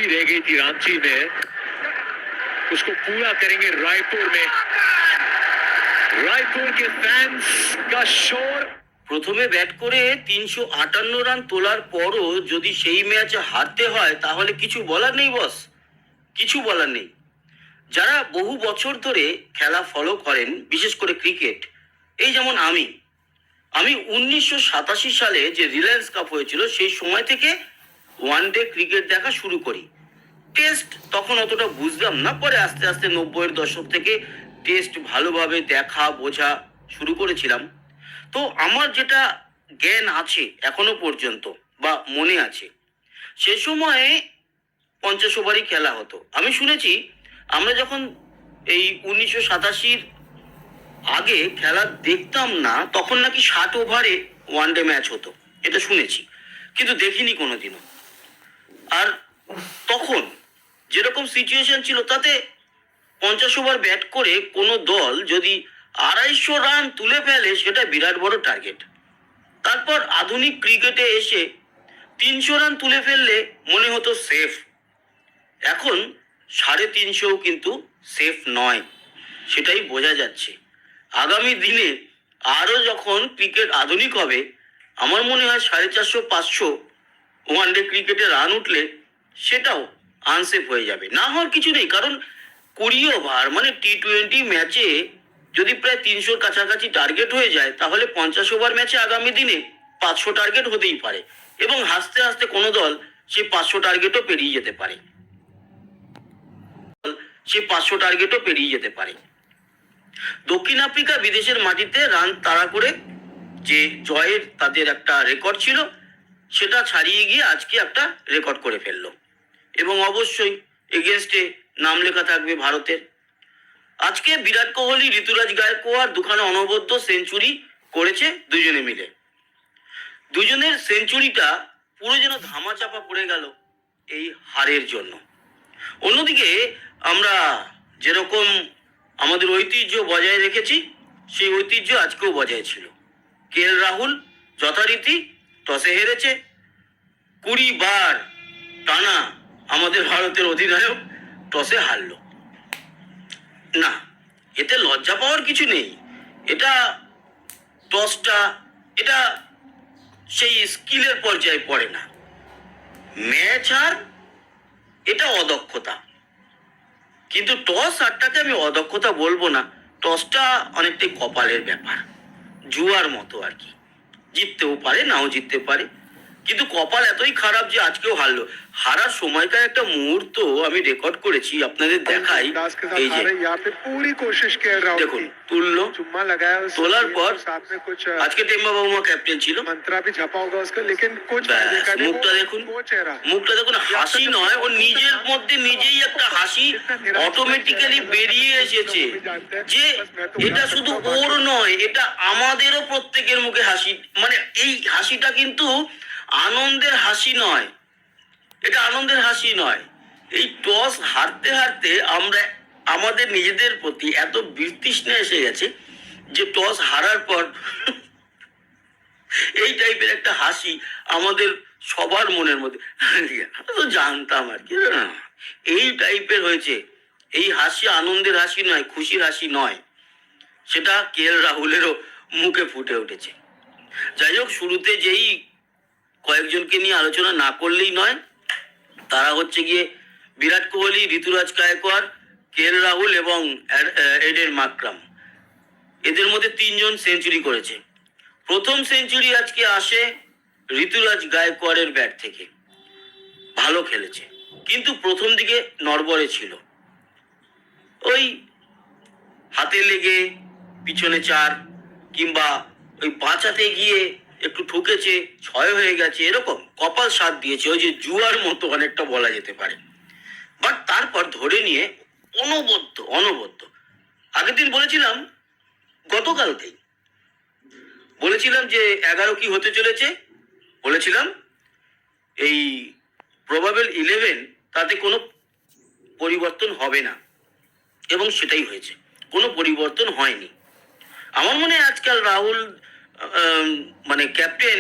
बाकी रह गई थी रांची में, उसको पूरा करेंगे रायपुर में। रायपुर के फैंस का शोर। প্রথমে ব্যাট করে 358 রান তোলার পরও যদি সেই ম্যাচে হারতে হয় তাহলে কিছু বলার নেই বস, কিছু বলার নেই। যারা বহু বছর ধরে খেলা ফলো করেন, বিশেষ করে ক্রিকেট, এই যেমন আমি 1987 সালে যে রিলায়েন্স কাপ হয়েছিল সেই সময় থেকে ওয়ানডে ক্রিকেট দেখা শুরু করি। টেস্ট তখন অতটা বুঝলাম না, পরে আস্তে আস্তে 90-এর দশক থেকে টেস্ট ভালোভাবে দেখা বোঝা শুরু করেছিলাম। তো আমার যেটা জ্ঞান আছে এখনো পর্যন্ত বা মনে আছে, সে সময়ে 50 ওভারই খেলা হতো। আমি শুনেছি আমরা যখন এই 1987 আগে খেলা দেখতাম না তখন নাকি 60 ওভারে ওয়ানডে ম্যাচ হতো, এটা শুনেছি, কিন্তু দেখিনি কোনোদিনও। আর তখন যেরকম সিচুয়েশন ছিল তাতে 50 ওভার ব্যাট করে কোনো দল যদি 250 রান তুলে ফেলে সেটা বিরাট বড় টার্গেট। তারপর আধুনিক ক্রিকেটে এসে 300 রান তুলে ফেললে মনে হতো সেফ। এখন 350 কিন্তু সেফ নয়, সেটাই বোঝা যাচ্ছে। আগামী দিনে আরো যখন ক্রিকেট আধুনিক হবে, আমার মনে হয় 450-500 ওয়ানডে ক্রিকেটে রান উঠলে সেটাও আনসেফ হয়ে যাবে। না হওয়ার কিছু নেই, কারণ 20 ওভার মানে টি-20 ম্যাচে যদি প্রায় 300-র কাছাকাছি টার্গেট হয়ে যায় তাহলে 50 ওভার ম্যাচে আগামী দিনে 500 টার্গেট হতেই পারে, এবং হাসতে হাসতে কোনো দল সে 500 টার্গেটও পেরিয়ে যেতে পারে, দক্ষিণ আফ্রিকা বিদেশের মাটিতে রান তাড়া করে যে জয়ের তাদের একটা রেকর্ড ছিল সেটা ছাড়িয়ে গিয়ে আজকে একটা রেকর্ড করে ফেললো, এবং অবশ্যই এগেনস্টে নাম লেখা থাকবে ভারতের। আজকে বিরাট কোহলি, ঋতুরাজ গায়কোয়াড় দুখানা অনবদ্য সেঞ্চুরি করেছে দুজনে মিলে। দুজনের সেঞ্চুরিটা পুরো যেন ধামাচাপা পড়ে গেল এই হারের জন্য। অন্যদিকে আমরা যেরকম আমাদের ঐতিহ্য বজায় রেখেছি সেই ঐতিহ্য আজকেও বজায় ছিল। কেএল রাহুল যথারীতি টসে হেরেছে, 20 বার টানা আমাদের ভারতের অধিনায়ক টসে হারলো। না, এতে লজ্জা পাওয়ার কিছু নেই। এটা টসটা এটা সেই স্কিলের পর্যায়ে পড়ে না। ম্যাচ হার এটা অদক্ষতা, কিন্তু টস হারটাকে আমি অদক্ষতা বলবো না। টসটা অনেকটাই কপালের ব্যাপার, জুয়ার মতো আর কি। জিততেও পারে, নাও জিততে পারে, কিন্তু কপাল এতই খারাপ যে আজকেও হারলো। হারার সময়কার একটা মুহূর্ত আমি রেকর্ড করেছি, আপনাদের দেখাই। এই যে দেখুন, তুললো, তোলার পর আজকে টেম্বা বাবুমা ক্যাপ্টেন ছিল, মুখটা দেখুন, মুখটা দেখুন, হাসি নয়, ও নিজের মধ্যে নিজেই একটা হাসি অটোমেটিক্যালি বেরিয়ে এসেছে যে এটা শুধু ওর নয়, এটা আমাদেরও প্রত্যেকের মুখে হাসি। মানে এই হাসিটা কিন্তু আনন্দের হাসি নয়, এটা আনন্দের হাসি নয়। এই টস হারতে হারতে আমরা আমাদের নিজেদের প্রতি এত বিতৃষ্ণা এসে গেছে যে টস হারার পর এই টাইপের একটা হাসি আমাদের সবার মনের মধ্যে, তো জানতাম আর কি, এই টাইপের হয়েছে। এই হাসি আনন্দের হাসি নয়, খুশির হাসি নয়, সেটা কেএল রাহুলেরও মুখে ফুটে উঠেছে। যাই হোক, শুরুতে যেই কয়েকজনকে নিয়ে আলোচনা না করলেই নয়, তারা হচ্ছে গিয়ে বিরাট কোহলি, ঋতুরাজ গায়কোয়াড়, কেএল রাহুল এবং এডেন মাকরাম। এদের মধ্যে 3 জন সেঞ্চুরি করেছে। প্রথম সেঞ্চুরি আজকে আসে ঋতুরাজ গায়কোয়াড়ের ব্যাট থেকে। ভালো খেলেছে, কিন্তু প্রথম দিকে নড়বড়ে ছিল, ওই হাতে লেগে পিছনে 4 কিংবা ওই বাঁচাতে গিয়ে একটু ঠুকেছে, 6 হয়ে গেছে, এরকম কপাল সাথ দিয়েছে, ওই যে জুয়ার মতো অনেকটা বলা যেতে পারে। বাট তারপর ধরে নিয়ে অনবদ্য আগের দিন বলেছিলাম, গতকালকেই বলেছিলাম যে 11 কি হতে চলেছে, বলেছিলাম এই প্রবাবল 11 তাতে কোনো পরিবর্তন হবে না, এবং সেটাই হয়েছে, কোনো পরিবর্তন হয়নি। আমার মনে হয় আজকাল রাহুল মানে ক্যাপ্টেন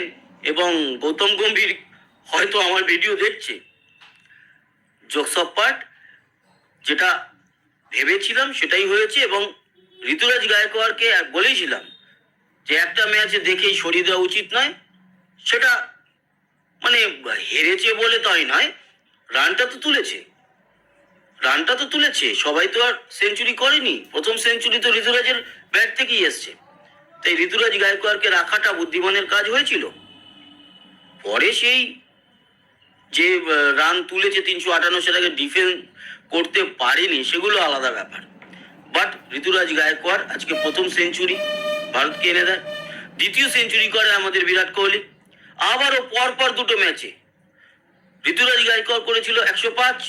এবং গৌতম গম্ভীর হয়তো আমার ভিডিও দেখছে। জোকস অফ পার্ট, যেটা ভেবেছিলাম সেটাই হয়েছে। এবং ঋতুরাজ গায়কোয়াড়কে বলেইছিলাম যে একটা ম্যাচে দেখেই সরিয়ে দেওয়া উচিত নয়। সেটা মানে হেরেছে বলে তাই নয়, রানটা তো তুলেছে, সবাই তো আর সেঞ্চুরি করেনি। প্রথম সেঞ্চুরি তো ঋতুরাজের ব্যাট থেকেই এসছে, তাই ঋতুরাজ গায়কোয়াড়কে রাখাটা বুদ্ধিমানের কাজ হয়েছিল। পরে সেই যে রান তুলেছে 358, সেটাকে ডিফেন্স করতে পারেনি, সেগুলো আলাদা ব্যাপার। বাট ঋতুরাজ গায়কোয়াড় আজকে প্রথম সেঞ্চুরি ভারতকে এনে দেয়। দ্বিতীয় সেঞ্চুরি করে আমাদের বিরাট কোহলি। আবারও পরপর দুটো ম্যাচে ঋতুরাজ গায়কোয়াড় করেছিল 105,